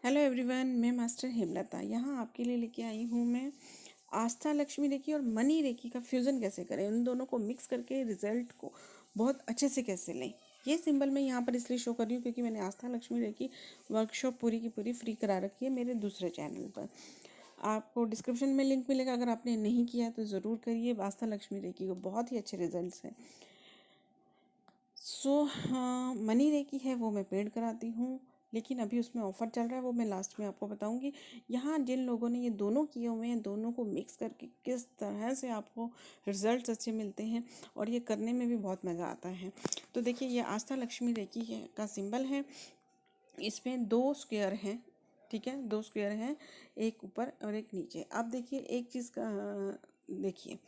Hello everyone, मैं master Hemlata यहाँ आपके लिए लेके आई हूँ। मैं आस्था लक्ष्मी रेखी और मनी रेखी का फ्यूज़न कैसे करें, उन दोनों को मिक्स करके रिजल्ट को बहुत अच्छे से कैसे लें। ये सिंबल मैं यहाँ पर इसलिए शो कर रही हूँ क्योंकि मैंने आस्था लक्ष्मी रेखी वर्कशॉप पूरी की पूरी फ्री करा रखी है मेरे दूसरे चैनल पर। आपको डिस्क्रिप्शन में लिंक मिलेगा, अगर आपने नहीं किया तो ज़रूर करिए। आस्था लक्ष्मी रेखी को बहुत ही अच्छे रिजल्ट्स हैं। हाँ, मनी रेकी है वो मैं पेड कराती हूँ, लेकिन अभी उसमें ऑफ़र चल रहा है, वो मैं लास्ट में आपको बताऊँगी। यहाँ जिन लोगों ने ये दोनों किए हुए हैं, दोनों को मिक्स करके किस तरह से आपको रिजल्ट्स अच्छे मिलते हैं और ये करने में भी बहुत मज़ा आता है। तो देखिए, ये आस्था लक्ष्मी रेकी का सिंबल है। इसमें 2 स्क्वायर हैं, ठीक है, 2 स्क्वायर हैं, एक ऊपर और एक नीचे। अब देखिए एक चीज़ का देखिए,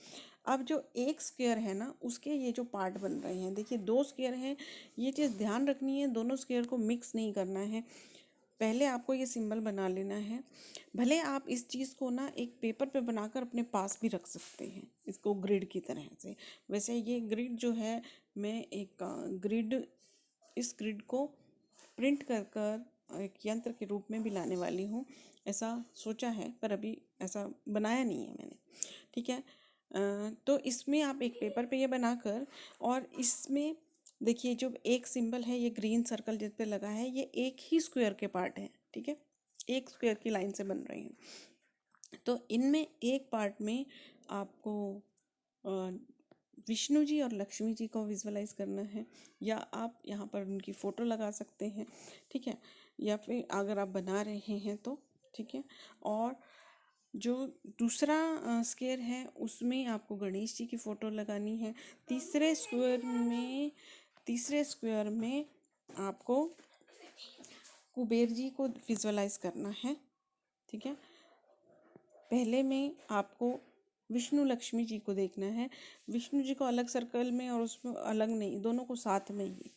अब जो एक स्क्वायर है ना, उसके ये जो पार्ट बन रहे हैं, देखिए 2 स्क्वायर हैं। ये चीज़ ध्यान रखनी है, दोनों स्क्वायर को मिक्स नहीं करना है। पहले आपको ये सिंबल बना लेना है। भले आप इस चीज़ को ना एक पेपर पे बनाकर अपने पास भी रख सकते हैं, इसको ग्रिड की तरह से। वैसे ये ग्रिड जो है, मैं एक ग्रिड इस ग्रिड को प्रिंट कर कर एक यंत्र के रूप में भी लाने वाली हूँ। ऐसा सोचा है, पर अभी ऐसा बनाया नहीं है मैंने, ठीक है। तो इसमें आप एक पेपर पे ये बनाकर, और इसमें देखिए जो एक सिंबल है, ये ग्रीन सर्कल जिस पे लगा है, ये एक ही स्क्वायर के पार्ट है, ठीक है, एक स्क्वायर की लाइन से बन रहे हैं। तो इनमें एक पार्ट में आपको विष्णु जी और लक्ष्मी जी को विजुअलाइज करना है, या आप यहाँ पर उनकी फ़ोटो लगा सकते हैं, ठीक है, या फिर अगर आप बना रहे हैं तो ठीक है। और जो दूसरा स्क्वायर है, उसमें आपको गणेश जी की फ़ोटो लगानी है। तीसरे स्क्वायर में आपको कुबेर जी को विजुअलाइज करना है, ठीक है। पहले में आपको विष्णु लक्ष्मी जी को देखना है। विष्णु जी को अलग सर्कल में और उसमें अलग नहीं, दोनों को साथ में ही,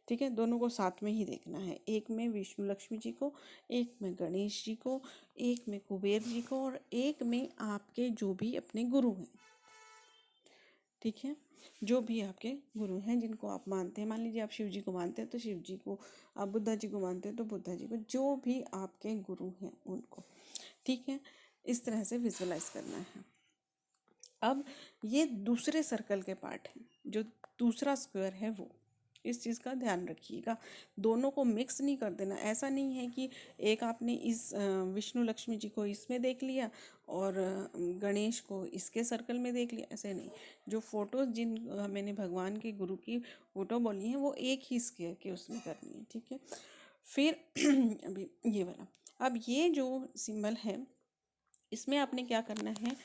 ठीक है, दोनों को साथ में ही देखना है। एक में विष्णु लक्ष्मी जी को, एक में गणेश जी को, एक में कुबेर जी को, और एक में आपके जो भी अपने गुरु हैं, ठीक है, जो भी आपके गुरु हैं जिनको आप मानते हैं। मान लीजिए आप शिव जी को मानते हैं तो शिव जी को, आप बुद्धा जी को मानते हैं तो बुद्धा जी को, जो भी आपके गुरु हैं उनको, ठीक है, इस तरह से विजुअलाइज करना है। अब ये दूसरे सर्कल के पार्ट हैं, जो दूसरा स्क्वायर है वो, इस चीज़ का ध्यान रखिएगा। दोनों को मिक्स नहीं कर देना। ऐसा नहीं है कि एक आपने इस विष्णु लक्ष्मी जी को इसमें देख लिया और गणेश को इसके सर्कल में देख लिया, ऐसे नहीं। जो फोटोज जिन मैंने भगवान के गुरु की फ़ोटो बोली हैं, वो एक ही स्क्वायर के उसमें करनी है, ठीक है। फिर अभी ये वाला, अब ये जो सिंबल है, इसमें आपने क्या करना है,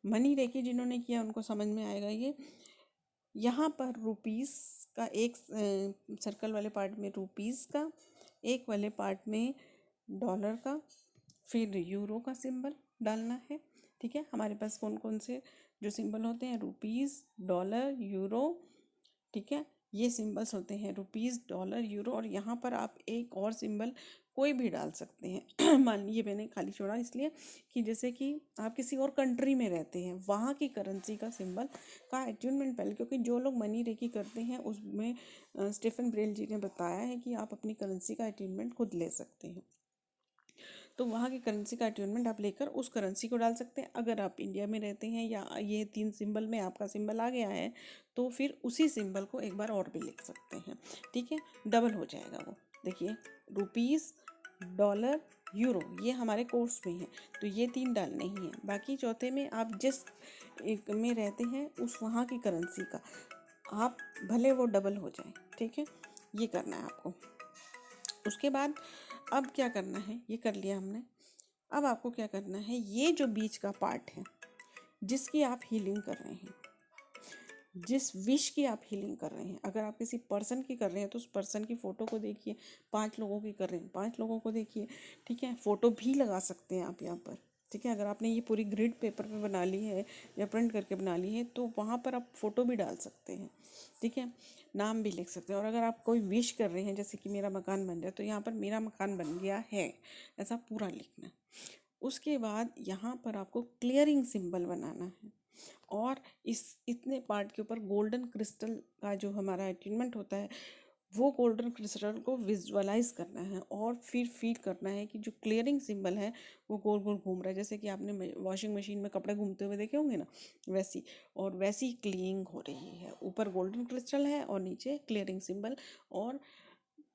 मनी रेखी जिन्होंने किया उनको समझ में आएगा ये। यहाँ पर रुपीस का एक सर्कल वाले पार्ट में रुपीस का, एक वाले पार्ट में डॉलर का, फिर यूरो का सिंबल डालना है, ठीक है। हमारे पास कौन कौन से जो सिंबल होते हैं, रुपीस, डॉलर, यूरो, ठीक है, ये सिंबल्स होते हैं, रुपीस, डॉलर, यूरो। और यहाँ पर आप एक और सिंबल कोई भी डाल सकते हैं। मान लीजिए मैंने खाली छोड़ा इसलिए कि जैसे कि आप किसी और कंट्री में रहते हैं, वहाँ की करेंसी का सिंबल का अट्यूनमेंट पहले, क्योंकि जो लोग मनी रेकी करते हैं उसमें स्टीफन ब्रेल जी ने बताया है कि आप अपनी करेंसी का अट्यूनमेंट खुद ले सकते हैं। तो वहाँ की करेंसी का अट्यूनमेंट आप लेकर उस करेंसी को डाल सकते हैं। अगर आप इंडिया में रहते हैं या ये 3 सिंबल में आपका सिंबल आ गया है, तो फिर उसी सिंबल को एक बार और भी लिख सकते हैं, ठीक है, डबल हो जाएगा वो। देखिए, रुपीस, डॉलर, यूरो, ये हमारे कोर्स में है, तो ये 3 डालने ही हैं। बाकी चौथे में आप जिस एक में रहते हैं उस वहाँ की करेंसी का आप भले वो डबल हो जाए, ठीक है, ये करना है आपको। उसके बाद अब क्या करना है, ये कर लिया हमने। अब आपको क्या करना है, ये जो बीच का पार्ट है जिसकी आप हीलिंग कर रहे हैं, जिस विश की आप हीलिंग कर रहे हैं, अगर आप किसी पर्सन की कर रहे हैं तो उस पर्सन की फ़ोटो को देखिए। 5 लोगों की कर रहे हैं, 5 लोगों को देखिए, ठीक है। फ़ोटो भी लगा सकते हैं आप यहाँ पर, ठीक है। अगर आपने ये पूरी ग्रिड पेपर पे बना ली है या प्रिंट करके बना ली है, तो वहाँ पर आप फ़ोटो भी डाल सकते हैं, ठीक है, नाम भी लिख सकते हैं। और अगर आप कोई विश कर रहे हैं, जैसे कि मेरा मकान बन जाए, तो यहाँ पर मेरा मकान बन गया है, ऐसा पूरा लिखना। उसके बाद यहाँ पर आपको क्लियरिंग सिंबल बनाना है, और इस इतने पार्ट के ऊपर गोल्डन क्रिस्टल का जो हमारा अट्यूनमेंट होता है वो गोल्डन क्रिस्टल को विजुअलाइज करना है और फिर फील करना है कि जो क्लियरिंग सिंबल है वो गोल गोल घूम रहा है, जैसे कि आपने वॉशिंग मशीन में कपड़े घूमते हुए देखे होंगे ना, वैसी। और वैसी क्लीनिंग हो रही है, ऊपर गोल्डन क्रिस्टल है और नीचे क्लियरिंग सिंबल, और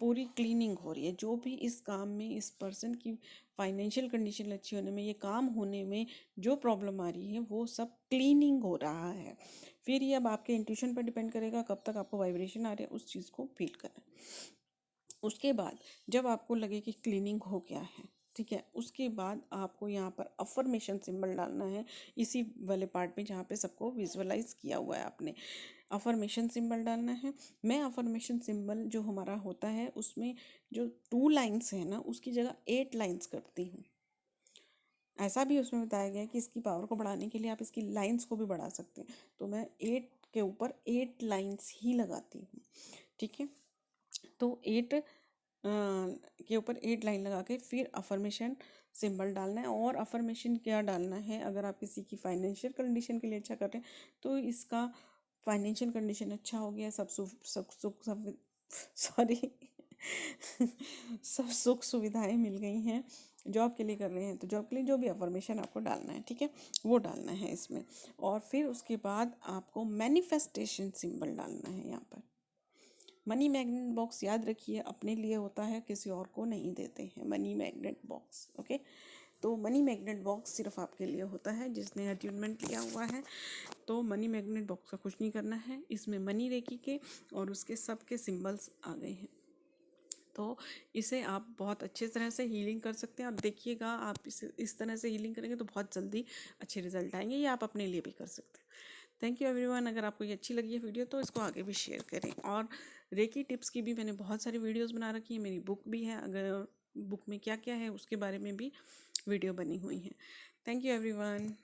पूरी क्लीनिंग हो रही है। जो भी इस काम में इस पर्सन की फाइनेंशियल कंडीशन अच्छी होने में, ये काम होने में जो प्रॉब्लम आ रही है वो सब क्लीनिंग हो रहा है। फिर ये अब आपके इंट्यूशन पर डिपेंड करेगा कब तक आपको वाइब्रेशन आ रहे हैं, उस चीज़ को फील करें। उसके बाद जब आपको लगे कि क्लीनिंग हो गया है, ठीक है, उसके बाद आपको यहाँ पर अफर्मेशन सिंबल डालना है, इसी वाले पार्ट में जहाँ पे सबको विजुअलाइज किया हुआ है आपने। अफर्मेशन सिंबल डालना है। मैं अफर्मेशन सिंबल जो हमारा होता है उसमें जो 2 लाइन्स है ना, उसकी जगह 8 लाइन्स करती हूँ। ऐसा भी उसमें बताया गया है कि इसकी पावर को बढ़ाने के लिए आप इसकी लाइन्स को भी बढ़ा सकते हैं, तो मैं 8 के ऊपर 8 लाइन्स ही लगाती हूँ, ठीक है। तो 8 के ऊपर 8 लाइन लगा के फिर अफर्मेशन सिंबल डालना है। और अफर्मेशन क्या डालना है, अगर आप किसी की फाइनेंशियल कंडीशन के लिए अच्छा कर रहे हैं तो इसका फाइनेंशियल कंडीशन अच्छा हो गया, सब सुख सब सॉरी सब सुख सुविधाएं मिल गई हैं। जॉब के लिए कर रहे हैं तो जॉब के लिए जो भी अफर्मेशन आपको डालना है, ठीक है, वो डालना है इसमें। और फिर उसके बाद आपको मैनिफेस्टेशन सिंबल डालना है यहाँ पर। मनी मैग्नेट बॉक्स याद रखिए अपने लिए होता है, किसी और को नहीं देते हैं मनी मैग्नेट बॉक्स, ओके। तो मनी मैग्नेट बॉक्स सिर्फ आपके लिए होता है जिसने अट्यूनमेंट लिया हुआ है। तो मनी मैग्नेट बॉक्स का कुछ नहीं करना है, इसमें मनी रेकी के और उसके सब के सिम्बल्स आ गए हैं। तो इसे आप बहुत अच्छे तरह से हीलिंग कर सकते हैं। आप देखिएगा, आप इसे इस तरह से हीलिंग करेंगे तो बहुत जल्दी अच्छे रिजल्ट आएंगे। ये आप अपने लिए भी कर सकते हैं। Thank you everyone. अगर आपको ये अच्छी लगी है वीडियो तो इसको आगे भी शेयर करें। और रेकी टिप्स की भी मैंने बहुत सारी वीडियोस बना रखी है, मेरी बुक भी है, अगर बुक में क्या क्या है उसके बारे में भी वीडियो बनी हुई है। Thank you everyone.